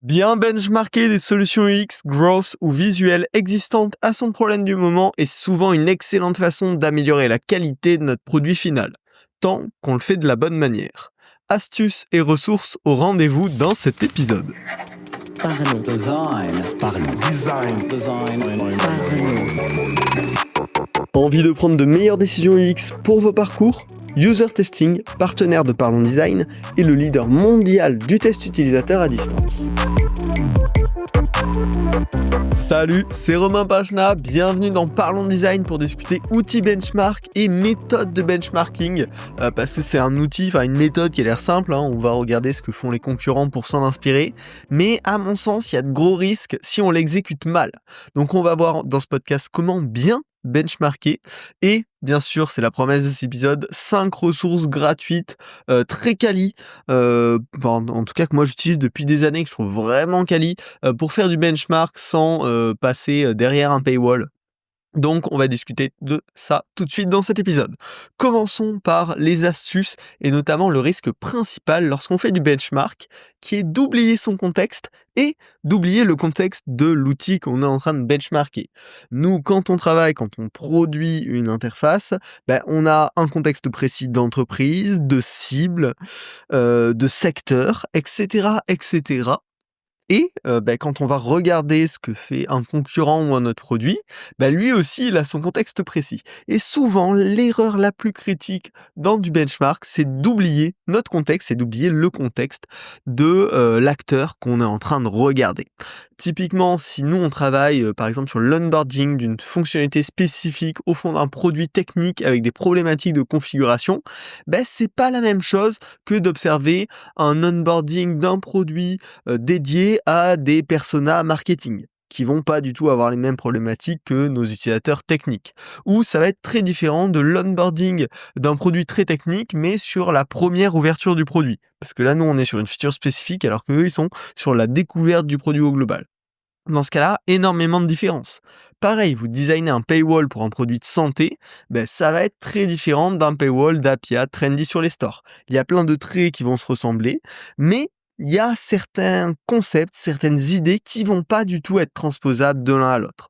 Bien benchmarker des solutions UX, growth ou visuelles existantes à son problème du moment est souvent une excellente façon d'améliorer la qualité de notre produit final, tant qu'on le fait de la bonne manière. Astuces et ressources au rendez-vous dans cet épisode. Parlons design. Envie de prendre de meilleures décisions UX pour vos parcours ? User Testing, partenaire de Parlons Design, est le leader mondial du test utilisateur à distance. Salut, c'est Romain Pachna, bienvenue dans Parlons Design pour discuter outils benchmark et méthodes de benchmarking, parce que c'est un outil, une méthode qui a l'air simple, on va regarder ce que font les concurrents pour s'en inspirer, mais à mon sens, il y a de gros risques si on l'exécute mal. Donc on va voir dans ce podcast comment bien benchmarker et bien sûr c'est la promesse de cet épisode, 5 ressources gratuites très quali, en tout cas que moi j'utilise depuis des années, que je trouve vraiment quali pour faire du benchmark sans passer derrière un paywall. Donc on va discuter de ça tout de suite dans cet épisode. Commençons par les astuces et notamment le risque principal lorsqu'on fait du benchmark qui est d'oublier son contexte et d'oublier le contexte de l'outil qu'on est en train de benchmarker. Nous, quand on travaille, quand on produit une interface, on a un contexte précis d'entreprise, de cible, de secteur, etc., etc. Et quand on va regarder ce que fait un concurrent ou un autre produit, lui aussi il a son contexte précis. Et souvent, l'erreur la plus critique dans du benchmark, c'est d'oublier notre contexte et d'oublier le contexte de l'acteur qu'on est en train de regarder. Typiquement, si nous on travaille par exemple sur l'onboarding d'une fonctionnalité spécifique au fond d'un produit technique avec des problématiques de configuration, c'est pas la même chose que d'observer un onboarding d'un produit dédié à des personas marketing qui vont pas du tout avoir les mêmes problématiques que nos utilisateurs techniques. Ou ça va être très différent de l'onboarding d'un produit très technique, mais sur la première ouverture du produit. Parce que là, nous, on est sur une feature spécifique, alors qu'eux, ils sont sur la découverte du produit au global. Dans ce cas-là, énormément de différences. Pareil, vous designez un paywall pour un produit de santé, ça va être très différent d'un paywall d'Appia trendy sur les stores. Il y a plein de traits qui vont se ressembler, mais il y a certains concepts, certaines idées qui vont pas du tout être transposables de l'un à l'autre.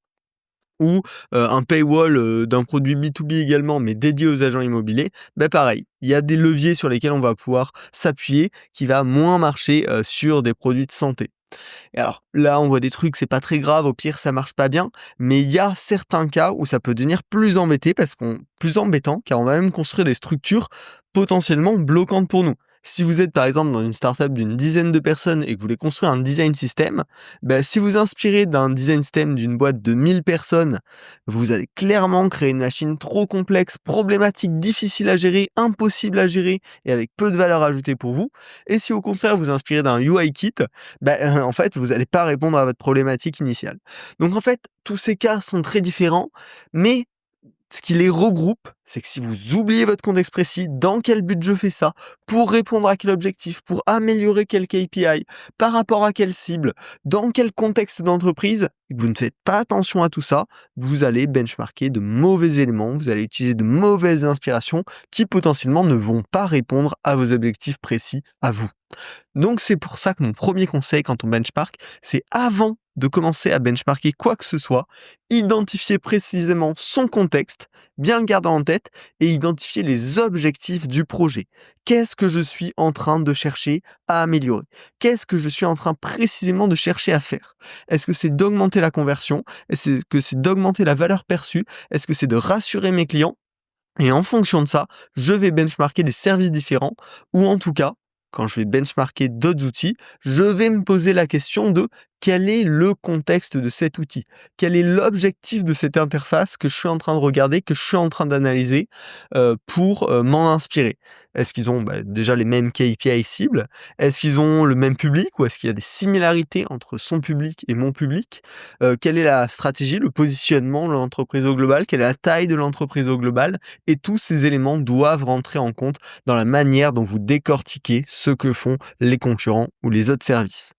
Ou un paywall d'un produit B2B également, mais dédié aux agents immobiliers, pareil, il y a des leviers sur lesquels on va pouvoir s'appuyer qui va moins marcher sur des produits de santé. Et alors là, on voit des trucs, c'est pas très grave, au pire ça marche pas bien, mais il y a certains cas où ça peut devenir plus embêtant, car on va même construire des structures potentiellement bloquantes pour nous. Si vous êtes par exemple dans une startup d'une dizaine de personnes et que vous voulez construire un design system, si vous inspirez d'un design system d'une boîte de 1000 personnes, vous allez clairement créer une machine trop complexe, problématique, difficile à gérer, impossible à gérer et avec peu de valeur ajoutée pour vous. Et si au contraire vous inspirez d'un UI kit, en fait, vous n'allez pas répondre à votre problématique initiale. Donc en fait, tous ces cas sont très différents, mais ce qui les regroupe, c'est que si vous oubliez votre contexte précis, dans quel but je fais ça, pour répondre à quel objectif, pour améliorer quel KPI, par rapport à quelle cible, dans quel contexte d'entreprise, et que vous ne faites pas attention à tout ça, vous allez benchmarker de mauvais éléments, vous allez utiliser de mauvaises inspirations qui potentiellement ne vont pas répondre à vos objectifs précis à vous. Donc c'est pour ça que mon premier conseil quand on benchmark, c'est avant de commencer à benchmarker quoi que ce soit, identifier précisément son contexte, bien le garder en tête et identifier les objectifs du projet. Qu'est-ce que je suis en train de chercher à améliorer ? Qu'est-ce que je suis en train précisément de chercher à faire ? Est-ce que c'est d'augmenter la conversion ? Est-ce que c'est d'augmenter la valeur perçue ? Est-ce que c'est de rassurer mes clients ? Et en fonction de ça, je vais benchmarker des services différents ou en tout cas, quand je vais benchmarker d'autres outils, je vais me poser la question de quel est le contexte de cet outil ? Quel est l'objectif de cette interface que je suis en train de regarder, que je suis en train d'analyser pour m'en inspirer ? Est-ce qu'ils ont déjà les mêmes KPI cibles ? Est-ce qu'ils ont le même public ou est-ce qu'il y a des similarités entre son public et mon public ? Quelle est la stratégie, le positionnement de l'entreprise au global ? Quelle est la taille de l'entreprise au global ? Et tous ces éléments doivent rentrer en compte dans la manière dont vous décortiquez ce que font les concurrents ou les autres services.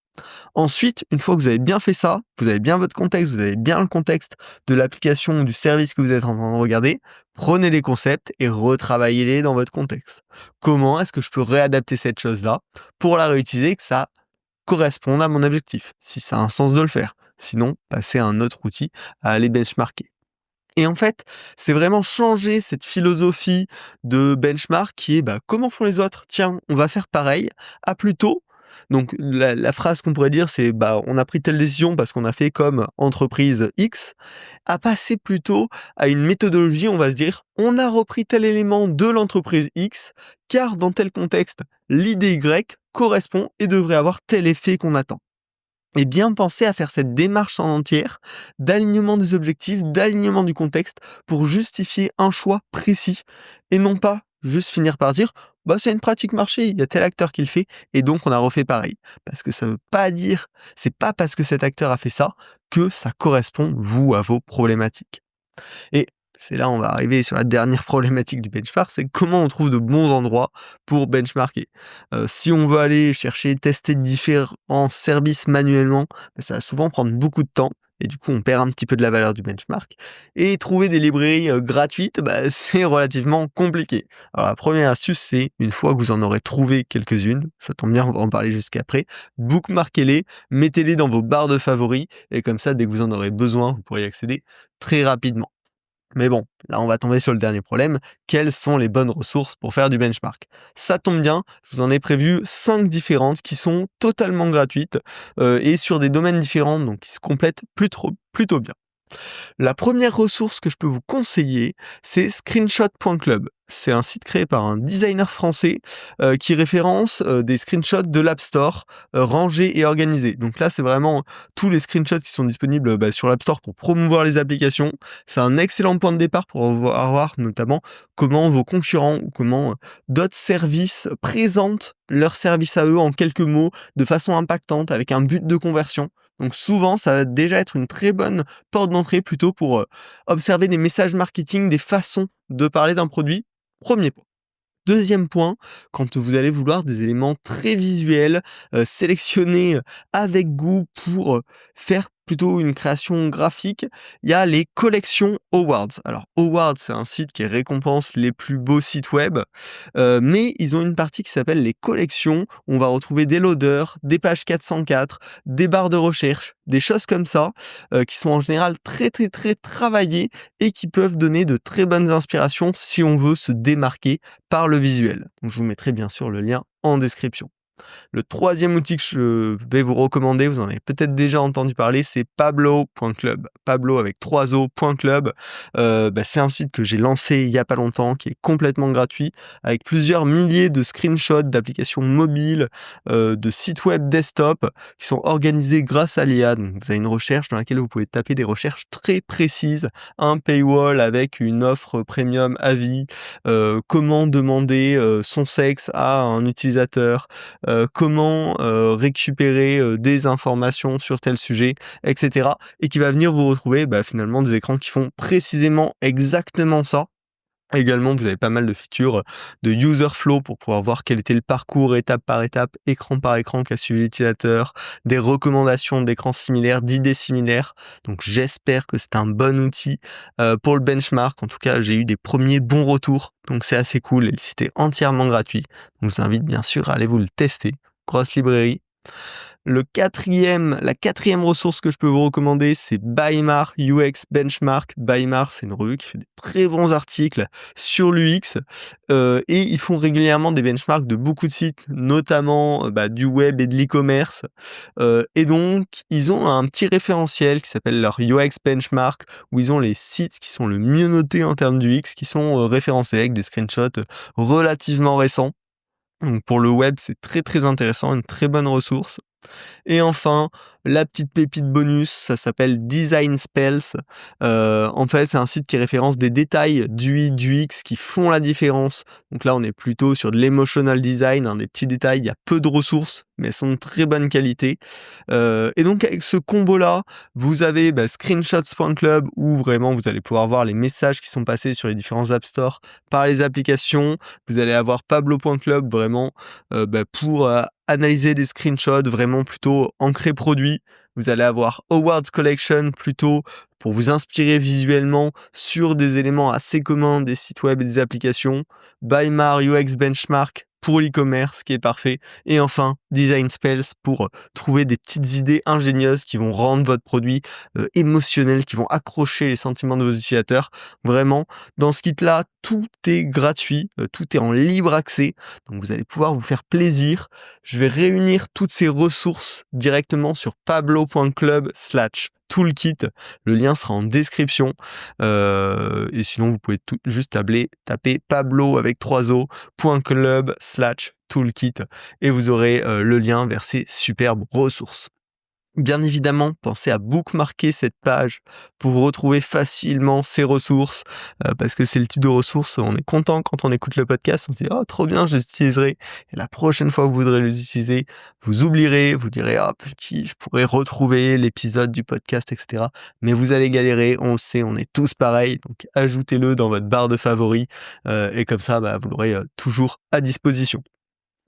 Ensuite, une fois que vous avez bien fait ça, vous avez bien votre contexte, vous avez bien le contexte de l'application ou du service que vous êtes en train de regarder, prenez les concepts et retravaillez-les dans votre contexte. Comment est-ce que je peux réadapter cette chose-là pour la réutiliser et que ça correspondent à mon objectif, si ça a un sens de le faire. Sinon, passer à un autre outil à aller benchmarker. Et en fait, c'est vraiment changer cette philosophie de benchmark qui est comment font les autres? Tiens, on va faire pareil, à plutôt. Donc la phrase qu'on pourrait dire, c'est on a pris telle décision parce qu'on a fait comme entreprise X, à passer plutôt à une méthodologie, on va se dire, on a repris tel élément de l'entreprise X, car dans tel contexte, l'idée Y correspond et devrait avoir tel effet qu'on attend. Et bien penser à faire cette démarche en entière d'alignement des objectifs, d'alignement du contexte pour justifier un choix précis et non pas juste finir par dire c'est une pratique marché, il y a tel acteur qui le fait et donc on a refait pareil. Parce que ça veut pas dire, c'est pas parce que cet acteur a fait ça que ça correspond vous à vos problématiques. Et c'est là on va arriver sur la dernière problématique du benchmark, c'est comment on trouve de bons endroits pour benchmarker. Si on veut aller chercher, tester différents services manuellement, ça va souvent prendre beaucoup de temps et du coup on perd un petit peu de la valeur du benchmark. Et trouver des librairies gratuites, c'est relativement compliqué. Alors la première astuce, c'est une fois que vous en aurez trouvé quelques-unes, ça tombe bien, on va en parler jusqu'après, bookmarquez-les, mettez-les dans vos barres de favoris et comme ça, dès que vous en aurez besoin, vous pourrez y accéder très rapidement. Mais bon, là on va tomber sur le dernier problème. Quelles sont les bonnes ressources pour faire du benchmark? Ça tombe bien, je vous en ai prévu 5 différentes qui sont totalement gratuites et sur des domaines différents, donc qui se complètent plutôt bien. La première ressource que je peux vous conseiller, c'est screenshot.club. C'est un site créé par un designer français qui référence des screenshots de l'App Store rangés et organisés. Donc là, c'est vraiment tous les screenshots qui sont disponibles sur l'App Store pour promouvoir les applications. C'est un excellent point de départ pour voir notamment comment vos concurrents ou comment d'autres services présentent leurs services à eux en quelques mots, de façon impactante, avec un but de conversion. Donc souvent, ça va déjà être une très bonne porte d'entrée plutôt pour observer des messages marketing, des façons de parler d'un produit. Premier point. Deuxième point, quand vous allez vouloir des éléments très visuels, sélectionnés avec goût pour faire plutôt une création graphique, il y a les collections Awards. Alors Awards, c'est un site qui récompense les plus beaux sites web, mais ils ont une partie qui s'appelle les collections. On va retrouver des loaders, des pages 404, des barres de recherche, des choses comme ça, qui sont en général très travaillées et qui peuvent donner de très bonnes inspirations si on veut se démarquer par le visuel. Donc je vous mettrai bien sûr le lien en description. Le troisième outil que je vais vous recommander, vous en avez peut-être déjà entendu parler, c'est pablo.club. Pablo avec 3 o.club. C'est un site que j'ai lancé il y a pas longtemps, qui est complètement gratuit, avec plusieurs milliers de screenshots d'applications mobiles, de sites web desktop, qui sont organisés grâce à l'IA. Donc vous avez une recherche dans laquelle vous pouvez taper des recherches très précises, un paywall avec une offre premium à vie, comment demander son sexe à un utilisateur, comment récupérer des informations sur tel sujet, etc. Et qui va venir vous retrouver finalement des écrans qui font précisément exactement ça. Également, vous avez pas mal de features de user flow pour pouvoir voir quel était le parcours étape par étape, écran par écran qu'a suivi l'utilisateur, des recommandations d'écrans similaires, d'idées similaires. Donc j'espère que c'est un bon outil pour le benchmark. En tout cas, j'ai eu des premiers bons retours, donc c'est assez cool et le site est entièrement gratuit. Donc, je vous invite bien sûr à aller vous le tester. Grosse librairie. La quatrième ressource que je peux vous recommander, c'est Bymar UX Benchmark. Bymar, c'est une revue qui fait des très bons articles sur l'UX et ils font régulièrement des benchmarks de beaucoup de sites, notamment du web et de l'e-commerce. Et donc, ils ont un petit référentiel qui s'appelle leur UX Benchmark, où ils ont les sites qui sont le mieux notés en termes d'UX, qui sont référencés avec des screenshots relativement récents. Donc pour le web, c'est très intéressant, une très bonne ressource. Et enfin, la petite pépite bonus, ça s'appelle Design Spells. En fait, c'est un site qui référence des détails du UI, du X qui font la différence. Donc là, on est plutôt sur de l'emotional design, des petits détails. Il y a peu de ressources, mais elles sont de très bonne qualité. Et donc, avec ce combo-là, vous avez screenshots.club où vraiment vous allez pouvoir voir les messages qui sont passés sur les différents App Store par les applications. Vous allez avoir pablo.club vraiment pour analyser des screenshots vraiment plutôt ancrés produits. Vous allez avoir Awards Collection plutôt pour vous inspirer visuellement sur des éléments assez communs des sites web et des applications. Bymar UX Benchmark pour l'e-commerce qui est parfait. Et enfin, Design Spells pour trouver des petites idées ingénieuses qui vont rendre votre produit émotionnel, qui vont accrocher les sentiments de vos utilisateurs. Vraiment, dans ce kit-là, tout est gratuit, tout est en libre accès. Donc vous allez pouvoir vous faire plaisir. Je vais réunir toutes ces ressources directement sur pablo.club/toolkit. Le lien sera en description. Et sinon, vous pouvez juste taper pablo avec 3 o.club/toolkit et vous aurez le lien vers ces superbes ressources. Bien évidemment, pensez à bookmarker cette page pour retrouver facilement ces ressources, parce que c'est le type de ressources, on est content quand on écoute le podcast, on se dit « Oh, trop bien, je les utiliserai ». Et la prochaine fois que vous voudrez les utiliser, vous oublierez, vous direz « Ah, petit, je pourrais retrouver l'épisode du podcast, etc. » Mais vous allez galérer, on le sait, on est tous pareils, donc ajoutez-le dans votre barre de favoris, et comme ça, vous l'aurez toujours à disposition.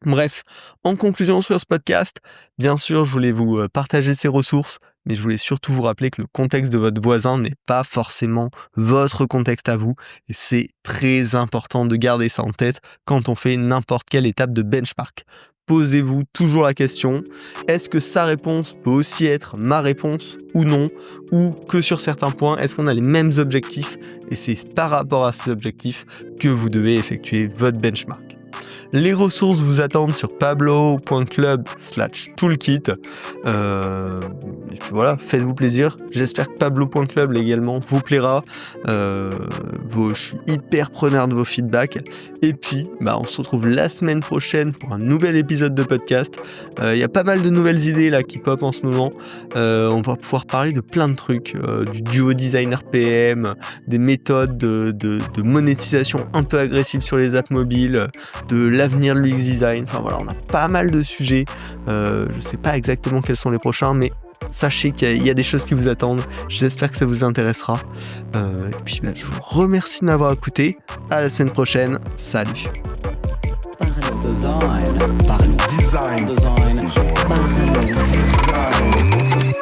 Bref, en conclusion sur ce podcast, bien sûr, je voulais vous partager ces ressources, mais je voulais surtout vous rappeler que le contexte de votre voisin n'est pas forcément votre contexte à vous, et c'est très important de garder ça en tête quand on fait n'importe quelle étape de benchmark. Posez-vous toujours la question, est-ce que sa réponse peut aussi être ma réponse ou non, ou que sur certains points, est-ce qu'on a les mêmes objectifs, et c'est par rapport à ces objectifs que vous devez effectuer votre benchmark. Les ressources vous attendent sur pablo.club/toolkit. Et puis voilà, faites-vous plaisir. J'espère que pablo.club également vous plaira. Je suis hyper preneur de vos feedbacks. Et puis, on se retrouve la semaine prochaine pour un nouvel épisode de podcast. Il y a pas mal de nouvelles idées là qui pop en ce moment. On va pouvoir parler de plein de trucs, du duo design RPM, des méthodes de monétisation un peu agressives sur les apps mobiles, de l'avenir de l'UX design. Enfin voilà, on a pas mal de sujets. Je sais pas exactement quels sont les prochains, mais sachez qu'il y a des choses qui vous attendent. J'espère que ça vous intéressera. Et puis je vous remercie de m'avoir écouté. À la semaine prochaine. Salut. Parlons design. Parlons design. Parlons design.